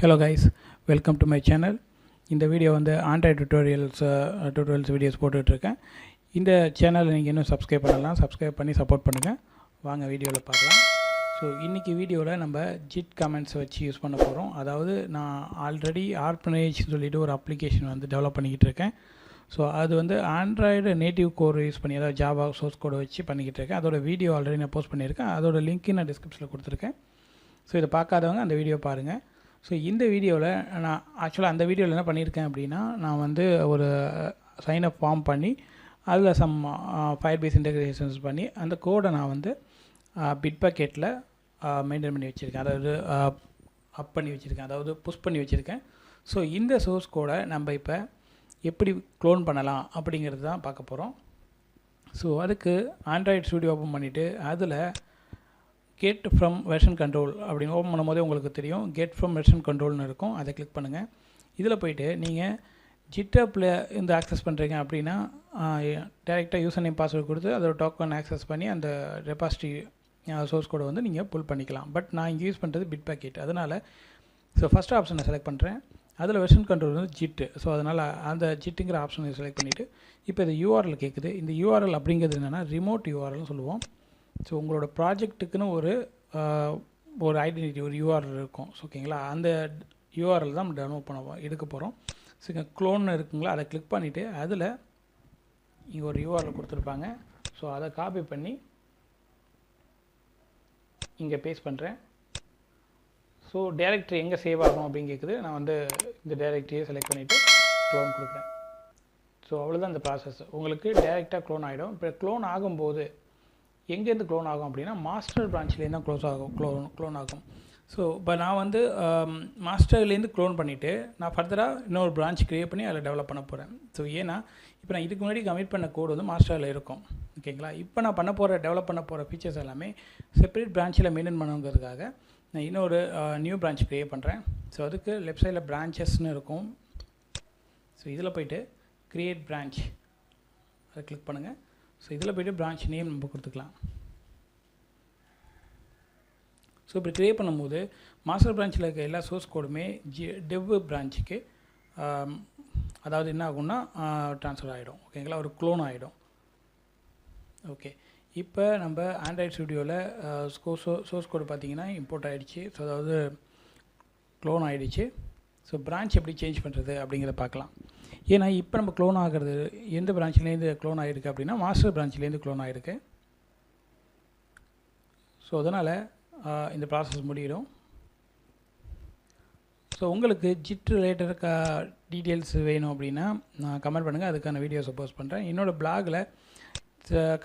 Hello guys, welcome to my channel. இந்த video வந்து Android tutorials videos போட்டுட்ருக்கேன். இந்த சேனலை நீங்கள் இன்னும் சப்ஸ்கிரைப் பண்ணி சப்போர்ட் பண்ணுங்கள். வாங்க வீடியோவில் பார்க்கலாம். ஸோ இன்றைக்கி வீடியோவில் நம்ம ஜிட் கமெண்ட்ஸ் வச்சு யூஸ் பண்ண போகிறோம். அதாவது நான் ஆல்ரெடி ஆர்பனேஜ்னு சொல்லிட்டு ஒரு அப்ளிகேஷன் வந்து டெவலப் பண்ணிக்கிட்டு இருக்கேன். ஸோ அது வந்து ஆண்ட்ராய்டு நேட்டிவ் கோர் யூஸ் பண்ணி, அதாவது ஜாவா சோர்ஸ் கோடை வச்சு பண்ணிக்கிட்டு இருக்கேன். அதோட வீடியோ ஆல்ரெடி நான் போஸ்ட் பண்ணியிருக்கேன். அதோட லிங்க் நான் டிஸ்கிரிப்ஷனில் கொடுத்துருக்கேன். ஸோ இதை பார்க்காதவங்க அந்த வீடியோ பாருங்கள். ஸோ இந்த வீடியோவில் நான் ஆக்சுவலாக அந்த வீடியோவில் என்ன பண்ணியிருக்கேன் அப்படின்னா, நான் வந்து ஒரு சைன்அப் ஃபார்ம் பண்ணி அதில் சம் ஃபயர்பேஸ் இன்டெகிரேஷன்ஸ் பண்ணி அந்த கோடை நான் வந்து பிட்பக்கெட்டில் மெயின்டைன் பண்ணி வச்சுருக்கேன். அதாவது அப் பண்ணி வச்சுருக்கேன், அதாவது புஷ் பண்ணி வச்சுருக்கேன். ஸோ இந்த சோர்ஸ் கோடை நம்ம இப்போ எப்படி க்ளோன் பண்ணலாம் அப்படிங்கிறது தான் பார்க்க போகிறோம். ஸோ அதுக்கு ஆண்ட்ராய்டு ஸ்டுடியோ ஓப்பன் பண்ணிவிட்டு அதில் கெட் ஃப்ரம் வெர்ஷன் கண்ட்ரோல் அப்படின்னு ஓப்பன் பண்ணும்போதே உங்களுக்கு தெரியும், கெட் ஃப்ரம் வெர்ஷன் கண்ட்ரோல்னு இருக்கும். அதை கிளிக் பண்ணுங்கள். இதில் போய்ட்டு நீங்கள் ஜிட்டப்பில் இந்த ஆக்சஸ் பண்ணுறீங்க அப்படின்னா டேரெக்டாக யூசர் நேம் பாஸ்வேர்டு கொடுத்து அதோட டோக்கன் ஆக்சஸ் பண்ணி அந்த ரெபாசிட்டரி சோர்ஸ் கோடை வந்து நீங்கள் புல் பண்ணிக்கலாம். பட் நான் இங்கே யூஸ் பண்ணுறது பிட்பக்கெட். அதனால் ஸோ ஃபஸ்ட் ஆப்ஷனை செலக்ட் பண்ணுறேன். அதில் வெர்ஷன் கண்ட்ரோல் வந்து ஜிட்டு. ஸோ அதனால் அந்த ஜிட்டுங்கிற ஆப்ஷனை செலக்ட் பண்ணிவிட்டு இப்போ இது யூஆர்எல் கேட்குது. இந்த யூஆர்எல் அப்படிங்கிறது என்னென்னா ரிமோட் யூஆர்எல்னு சொல்லுவோம். ஸோ உங்களோட ப்ராஜெக்ட்டுக்குன்னு ஒரு ஐடென்டிட்டி, ஒரு யூஆர்எல் இருக்கும். ஸோ ஓகேங்களா, அந்த யூஆர்எல் தான் நம்ம டவுன்லோட் எடுக்க போகிறோம். ஸோ இங்கே க்ளோன் இருக்குங்களா, அதை கிளிக் பண்ணிவிட்டு அதில் இங்கே ஒரு யூஆர்எல் கொடுத்துருப்பாங்க. ஸோ அதை காப்பி பண்ணி இங்கே பேஸ்ட் பண்ணுறேன். ஸோ டேரெக்டரி எங்கே சேவ் ஆகும் அப்படின்னு கேட்குது. நான் வந்து இந்த டேரெக்டரியை செலக்ட் பண்ணிவிட்டு க்ளோன் கொடுக்குறேன். ஸோ அவ்வளோதான் இந்த ப்ராசஸ். உங்களுக்கு டேரெக்டாக க்ளோன் ஆகிடும். இப்போ க்ளோன் ஆகும்போது எங்கேருந்து க்ளோன் ஆகும் அப்படின்னா மாஸ்டர் பிரான்ச்லேருந்து தான் க்ளோன் ஆகும். ஸோ இப்போ நான் வந்து மாஸ்டர்லேருந்து க்ளோன் பண்ணிவிட்டு நான் ஃபர்தராக இன்னொரு பிரான்ச் க்ரியேட் பண்ணி அதில் டெவலப் பண்ண போகிறேன். ஸோ ஏன்னா இப்போ நான் இதுக்கு முன்னாடி கமிட் பண்ண கோடு வந்து மாஸ்டரில் இருக்கும். ஓகேங்களா, இப்போ நான் டெவலப் பண்ண போகிற ஃபீச்சர்ஸ் எல்லாமே செப்பரேட் பிரான்ச்சில் மெயின்டைன் பண்ணுங்கிறதுக்காக நான் இன்னொரு நியூ பிரான்ச் க்ரியேட் பண்ணுறேன். ஸோ அதுக்கு லெஃப்ட் சைடில் பிரான்ச்சஸ்ன்னு இருக்கும். ஸோ இதில் போய்ட்டு க்ரியேட் பிரான்ச் அதை கிளிக் பண்ணுங்கள். ஸோ இதில் போய்ட்டு பிரான்ச் நேம் நம்ம கொடுத்துக்கலாம். ஸோ இப்படி க்ரியேட் பண்ணும்போது மாஸ்டர் பிரான்ச்சில் இருக்க எல்லா சோர்ஸ் கோடுமே டெவ் பிரான்ச்சுக்கு அதாவது என்ன ஆகும்னா ட்ரான்ஸ்ஃபர் ஆகிடும். ஓகேங்களா, ஒரு க்ளோன் ஆகிடும். ஓகே, இப்போ நம்ம ஆண்ட்ராய்டு ஸ்டுடியோவில் சோர்ஸ் கோடு பார்த்திங்கன்னா இம்போர்ட் ஆகிடுச்சு. ஸோ அதாவது க்ளோன் ஆகிடுச்சு. ஸோ பிரான்ச் எப்படி சேஞ்ச் பண்ணுறது அப்படிங்கிறத பார்க்கலாம். ஏன்னா இப்போ நம்ம க்ளோன் ஆகிறது எந்த பிரான்ச்லேருந்து க்ளோன் ஆகிருக்கு அப்படின்னா மாஸ்டர் பிரான்ச்லேருந்து க்ளோன் ஆகிருக்கு. ஸோ அதனால் இந்த ப்ராசஸ் முடியும். ஸோ உங்களுக்கு ஜிட் ரிலேட்டட் டீட்டெயில்ஸ் வேணும் அப்படின்னா நான் கமெண்ட் பண்ணுங்கள், அதுக்கான வீடியோஸை போஸ்ட் பண்ணுறேன். என்னோடய பிளாகில்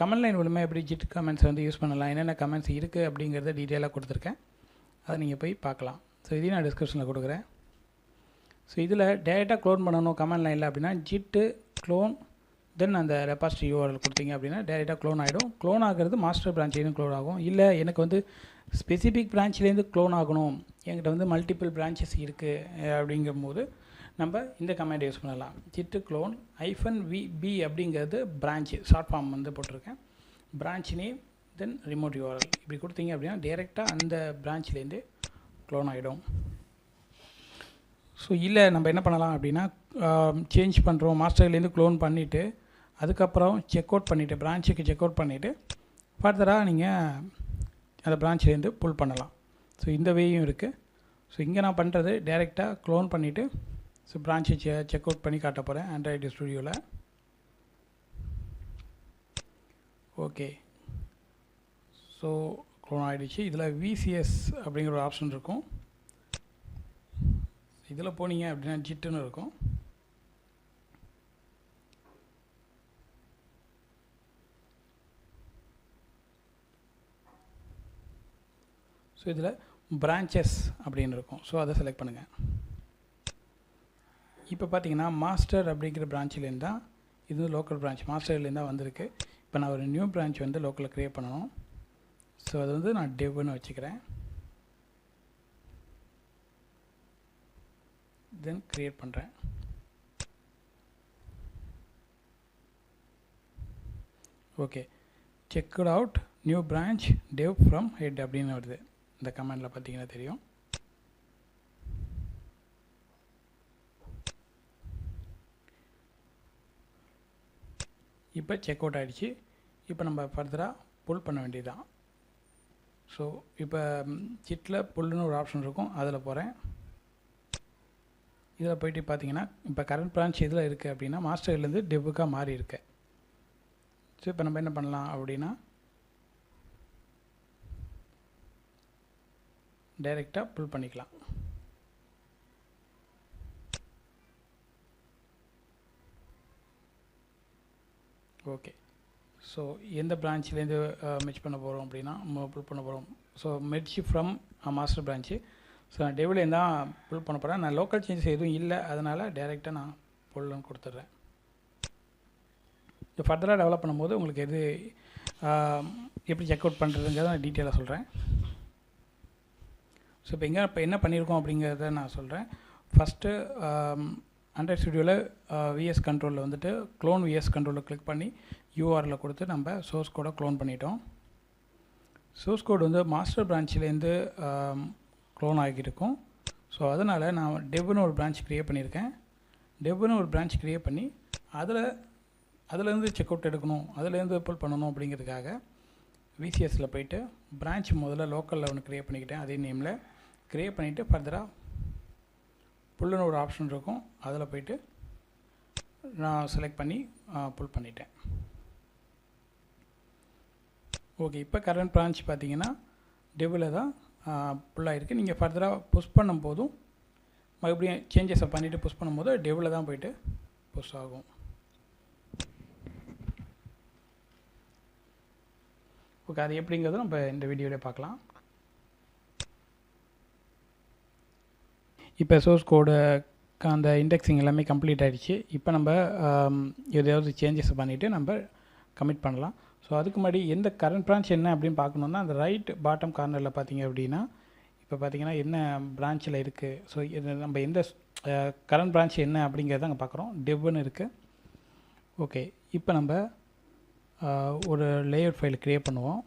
கமெண்ட் லைன் மூலமாக எப்படி ஜிட் கமெண்ட்ஸை வந்து யூஸ் பண்ணலாம், என்னென்ன கமெண்ட்ஸ் இருக்குது அப்படிங்கிறத டீட்டெயிலாக கொடுத்துருக்கேன். அதை நீங்கள் போய் பார்க்கலாம். ஸோ இதையும் நான் டிஸ்கிரிப்ஷனில் கொடுக்குறேன். ஸோ இதில் டேரெக்டாக க்ளோன் பண்ணணும் கமெண்ட் லைனில் அப்படின்னா ஜிட்டு க்ளோன் தென் அந்த ரெபாசிட்டரி யூஆர்எல் கொடுத்தீங்க அப்படின்னா டேரெக்டாக க்ளோன் ஆகிடும். க்ளோன் ஆகிறது மாஸ்டர் பிரான்ச்லேருந்து க்ளோன் ஆகும். இல்லை எனக்கு வந்து ஸ்பெசிஃபிக் பிரான்ச்லேருந்து க்ளோன் ஆகணும், என்கிட்ட வந்து மல்டிபிள் பிரான்ச்சஸ் இருக்குது அப்படிங்கும்போது நம்ம இந்த கமெண்ட் யூஸ் பண்ணலாம். ஜிட்டு க்ளோன் -VB அப்படிங்கிறது பிரான்ச்சு ஷார்ட் ஃபார்ம் வந்து போட்டிருக்கேன். பிரான்ச் நேம் தென் ரிமோட் யூஆர்எல் இப்படி கொடுத்தீங்க அப்படின்னா டேரெக்டாக அந்த பிரான்ச்லேருந்து க்ளோன் ஆகிடும். ஸோ இல்லை நம்ம என்ன பண்ணலாம் அப்படின்னா சேஞ்ச் பண்ணுறோம், மாஸ்டர்லேருந்து க்ளோன் பண்ணிவிட்டு அதுக்கப்புறம் செக் அவுட் பண்ணிவிட்டு பிரான்ச்சுக்கு செக் அவுட் பண்ணிவிட்டு ஃபர்தராக நீங்கள் அந்த பிரான்ச்லேருந்து புல் பண்ணலாம். ஸோ இந்த வேயும் இருக்குது. ஸோ இங்கே நான் பண்ணுறது டேரெக்டாக க்ளோன் பண்ணிவிட்டு ஸோ பிரான்ச்சை செக் அவுட் பண்ணி காட்ட போகிறேன் ஆண்ட்ராய்டு ஸ்டுடியோவில். ஓகே, ஸோ க்ளோன் ஆகிடுச்சு. இதில் VCS அப்படிங்கிற ஒரு ஆப்ஷன் இருக்கும். இதில் போனீங்க அப்படின்னா ஜிட்டுன்னு இருக்கும். ஸோ இதில் பிரான்ச்சஸ் அப்படின்னு இருக்கும். ஸோ அதை செலக்ட் பண்ணுங்கள். இப்போ பார்த்தீங்கன்னா மாஸ்டர் அப்படிங்கிற பிரான்ச்சிலேருந்து தான் இது லோக்கல் பிரான்ச் மாஸ்டர்லேருந்து தான் வந்திருக்கு. இப்போ நான் ஒரு நியூ பிரான்ச் வந்து லோக்கலில் க்ரியேட் பண்ணணும். ஸோ அது வந்து நான் டெவ்னு வச்சுக்கிறேன். தென் க்ரியேட் பண்ணுறேன். Okay, checked out new branch dev from head அப்படின்னு வருது. இந்த கமெண்டில் பார்த்தீங்கன்னா தெரியும். இப்போ செக் அவுட் ஆகிடுச்சு. இப்போ நம்ம ஃபர்தராக புல் பண்ண வேண்டியதுதான். ஸோ இப்போ ஜிட்டில் புல்லுன்னு ஒரு ஆப்ஷன் இருக்கும், அதில் போகிறேன். இதில் போய்ட்டு பார்த்தீங்கன்னா இப்போ கரண்ட் பிரான்ச் இதில் இருக்குது அப்படின்னா மாஸ்டர்லேருந்து டெவுக்காக மாறி இருக்கு. ஸோ இப்போ நம்ம என்ன பண்ணலாம் அப்படின்னா டைரெக்டாக புல் பண்ணிக்கலாம். ஓகே, ஸோ எந்த பிரான்ச்லேருந்து மெர்ஜ் பண்ண போகிறோம் அப்படின்னா புல் பண்ண போகிறோம். So merge from master branch. So நான் டெவிலேருந்து தான் புல் பண்ண போகிறேன். நான் லோக்கல் சேஞ்சஸ் எதுவும் இல்லை, அதனால் டைரெக்டாக நான் புல்லுன்னு கொடுத்துட்றேன். இப்போ ஃபர்தராக டெவலப் பண்ணும்போது உங்களுக்கு எது எப்படி செக் அவுட் பண்ணுறதுங்கிறத நான் டீட்டெயிலாக சொல்கிறேன். ஸோ இப்போ என்ன பண்ணியிருக்கோம் அப்படிங்கிறத நான் சொல்கிறேன். ஃபஸ்ட்டு ஆண்ட்ராய்ட் ஸ்டுடியோவில் விஎஸ் கண்ட்ரோலில் வந்துட்டு க்ளோன் விஎஸ் கண்ட்ரோலில் கிளிக் பண்ணி யூஆரில் கொடுத்து நம்ம சோர்ஸ் கோடை க்ளோன் பண்ணிட்டோம். சோர்ஸ் கோடு வந்து மாஸ்டர் பிரான்ச்சிலேருந்து க்ளோன் ஆகியிருக்கும். ஸோ அதனால் நான் டெவ்னு ஒரு பிரான்ச் க்ரியேட் பண்ணியிருக்கேன். டெவ்னு ஒரு பிரான்ச் க்ரியேட் பண்ணி அதுலேருந்து செக் அவுட் எடுக்கணும், அதுலேருந்து புல் பண்ணணும் அப்படிங்கிறதுக்காக விசிஎஸில் போய்ட்டு பிரான்ச் முதல்ல லோக்கலில் ஒன்று க்ரியேட் பண்ணிக்கிட்டேன். அதே நேமில் க்ரியேட் பண்ணிவிட்டு ஃபர்தராக புல்லுன்னு ஒரு ஆப்ஷன் இருக்கும், அதில் போய்ட்டு நான் செலக்ட் பண்ணி புல் பண்ணிட்டேன். ஓகே, இப்போ கரண்ட் பிரான்ச் பார்த்தீங்கன்னா டெவில் தான் புல்லாக இருக்குது. நீங்கள் ஃபர்தராக புஷ் பண்ணும் போதும் மறுபடியும் சேஞ்சஸை பண்ணிவிட்டு புஷ் பண்ணும்போது டெவில் தான் போய்ட்டு புஷ் ஆகும். ஓகே, அது எப்படிங்கிறத நம்ம இந்த வீடியோவில் பார்க்கலாம். இப்போ சோர்ஸ் கோடு அந்த இண்டெக்ஸிங் எல்லாமே கம்ப்ளீட் ஆகிடுச்சு. இப்போ நம்ம எதாவது சேஞ்சஸ் பண்ணிவிட்டு நம்ம கமிட் பண்ணலாம். ஸோ அதுக்கு முன்னாடி எந்த கரண்ட் பிரான்ச் என்ன அப்படின்னு பார்க்கணுன்னா அந்த ரைட் பாட்டம் கார்னரில் பார்த்தீங்க அப்படின்னா இப்போ பார்த்தீங்கன்னா என்ன பிரான்ச்சில் இருக்குது. ஸோ இது நம்ம எந்த கரண்ட் பிரான்ச் என்ன அப்படிங்கிறத அங்கே பார்க்குறோம். டெவ்னு இருக்குது. ஓகே, இப்போ நம்ம ஒரு லேஅவுட் ஃபைல் க்ரியேட் பண்ணுவோம்.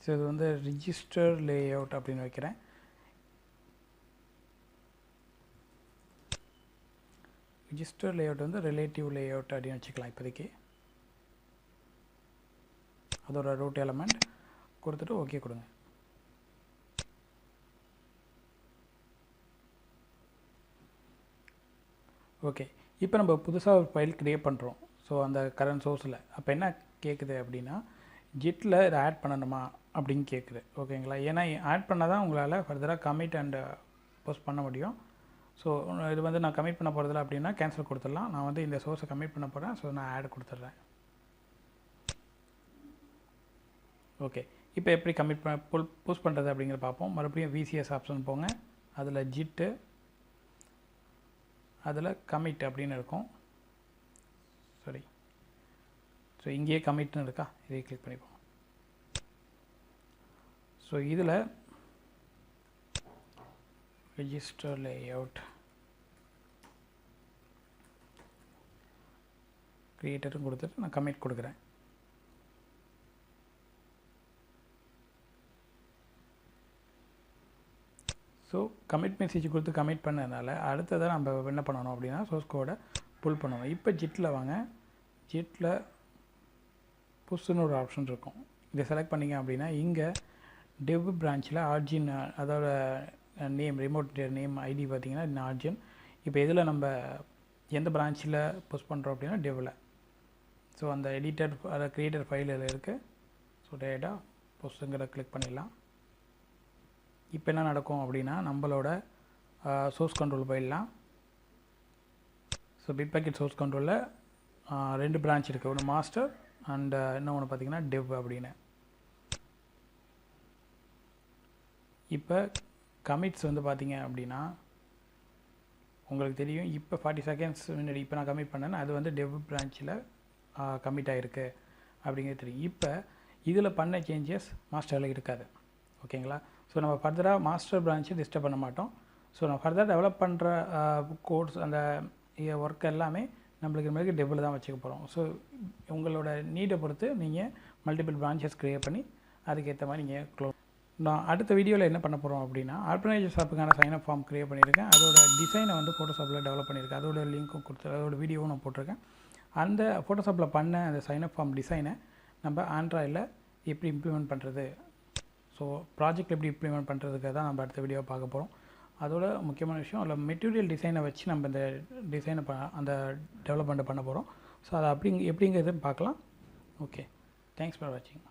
ஸோ இது வந்து ரிஜிஸ்டர் லேஅவுட் அப்படின்னு வைக்கிறேன். ரிஜிஸ்டர் லேஅவுட் வந்து ரிலேட்டிவ் லேஅவுட் அப்படின்னு வச்சுக்கலாம். இப்போதைக்கு அதோட ரூட் எலமெண்ட் கொடுத்துட்டு ஓகே கொடுங்க. ஓகே, இப்போ நம்ம புதுசாக ஒரு ஃபைல் க்ரியேட் பண்ணுறோம். ஸோ அந்த கரண்ட் சோர்ஸில் அப்போ என்ன கேட்குது அப்படின்னா ஜிட்டில் இதை ஆட் பண்ணணுமா அப்படின்னு கேட்குது. ஓகேங்களா, ஏன்னா ஆட் பண்ணால் தான் உங்களால் ஃபர்தராக கமிட் அண்ட் போஸ்ட் பண்ண முடியும். ஸோ இது வந்து நான் கமிட் பண்ண போகிறதில்ல அப்படின்னா கேன்சல் கொடுத்துடலாம். நான் வந்து இந்த சோர்ஸை கமிட் பண்ண போகிறேன். ஸோ நான் ஆட் கொடுத்துட்றேன். ஓகே, இப்போ எப்படி கமிட் புஷ் பண்ணுறது அப்படிங்கிற பார்ப்போம். மறுபடியும் விசிஎஸ் ஆப்ஷன் போங்க, அதில் ஜிட்டு, அதில் கமிட் அப்படின்னு இருக்கும். சரி, ஸோ இங்கேயே கமிட்னு இருக்கா, இதை கிளிக் பண்ணிப்போம். ஸோ இதில் ரிஜிஸ்டர் லேஅவுட் க்ரியேட்டரும் கொடுத்துட்டு நான் கமிட் கொடுக்குறேன். ஸோ கமிட் மெசேஜ் கொடுத்து கமிட் பண்ணதுனால அடுத்ததாக நம்ம என்ன பண்ணணும் அப்படின்னா சோர்ஸ் கோடை புல் பண்ணணும். இப்போ ஜிட்டில் வாங்க, ஜிட்டில் புஷ்ஷுன்னு ஒரு ஆப்ஷன் இருக்கும். இதை செலக்ட் பண்ணிங்க அப்படின்னா இங்கே டெவ் பிரான்ச்சில் ஆர்ஜின் அதோட நேம் ரிமோட் நேம் ஐடி பார்த்திங்கன்னா இந்த ஆர்ஜின். இப்போ இதில் நம்ம எந்த பிரான்ச்சில் புஷ் பண்ணுறோம் அப்படின்னா டெவில். ஸோ அந்த எடிட்டர் அதை க்ரியேட்டர் ஃபைல் இதில் இருக்குது. ஸோ டேரெக்டாக புஷ்ஷுங்கிற கிளிக் பண்ணிடலாம். இப்போ என்ன நடக்கும் அப்படின்னா நம்மளோட சோர்ஸ் கண்ட்ரோல் போயிடலாம். ஸோ பிட்பக்கெட் சோர்ஸ் கண்ட்ரோலில் 2 பிரான்ச் இருக்குது, ஒன்று மாஸ்டர் அண்ட் இன்னொன்று பார்த்திங்கன்னா டெவ் அப்படின்னு. இப்போ கமிட்ஸ் வந்து பார்த்திங்க அப்படின்னா உங்களுக்கு தெரியும். இப்போ 40 செகண்ட்ஸ் முன்னாடி இப்போ நான் கமிட் பண்ணேன்னா அது வந்து டெவ் பிரான்ச்சில் கமிட் ஆகிருக்கு அப்படிங்கிறது தெரியும். இப்போ இதில் பண்ண சேஞ்சஸ் மாஸ்டரில் இருக்காது. ஓகேங்களா, ஸோ நம்ம ஃபர்தராக மாஸ்டர் பிரான்ச்சை டிஸ்டர்ப் பண்ண மாட்டோம். ஸோ நம்ம ஃபர்தராக டெவலப் பண்ணுற கோட்ஸ் அந்த ஒர்க் எல்லாமே நம்மளுக்கு மாதிரி டெவலில் தான் வச்சுக்க போகிறோம். ஸோ உங்களோட நீடை பொறுத்து நீங்கள் மல்டிபிள் பிரான்ச்சஸ் க்ரியேட் பண்ணி அதுக்கேற்ற மாதிரி நீங்கள் நான் அடுத்த வீடியோவில் என்ன பண்ண போகிறோம் அப்படின்னா ஆர்கனைசர் ஷாப்புக்கான சைன் அப் ஃபார்ம் க்ரியேட் பண்ணியிருக்கேன். அதோட டிசைனை வந்து ஃபோட்டோஷாப்பில் டெவலப் பண்ணியிருக்கேன். அதோட லிங்க்கும் கொடுத்து அதோட வீடியோவும் நான் போட்டிருக்கேன். அந்த ஃபோட்டோஷாப்பில் பண்ண அந்த சைன் அப் ஃபார்ம் டிசைனை நம்ம ஆண்ட்ராய்டில் எப்படி இம்ப்ளிமெண்ட் பண்ணுறது, ஸோ ப்ராஜெக்ட் எப்படி இம்ப்ளிமெண்ட் பண்ணுறதுக்காக தான் நம்ம அடுத்த வீடியோவை பார்க்க போகிறோம். அதோட முக்கியமான விஷயம் அதில் மெட்டீரியல் டிசைனை வச்சு நம்ம இந்த டிசைனை அந்த டெவலப்மெண்ட்டை பண்ண போகிறோம். ஸோ அதை எப்படிங்கிறது பார்க்கலாம். ஓகே, தேங்க்ஸ் ஃபார் வாட்சிங்.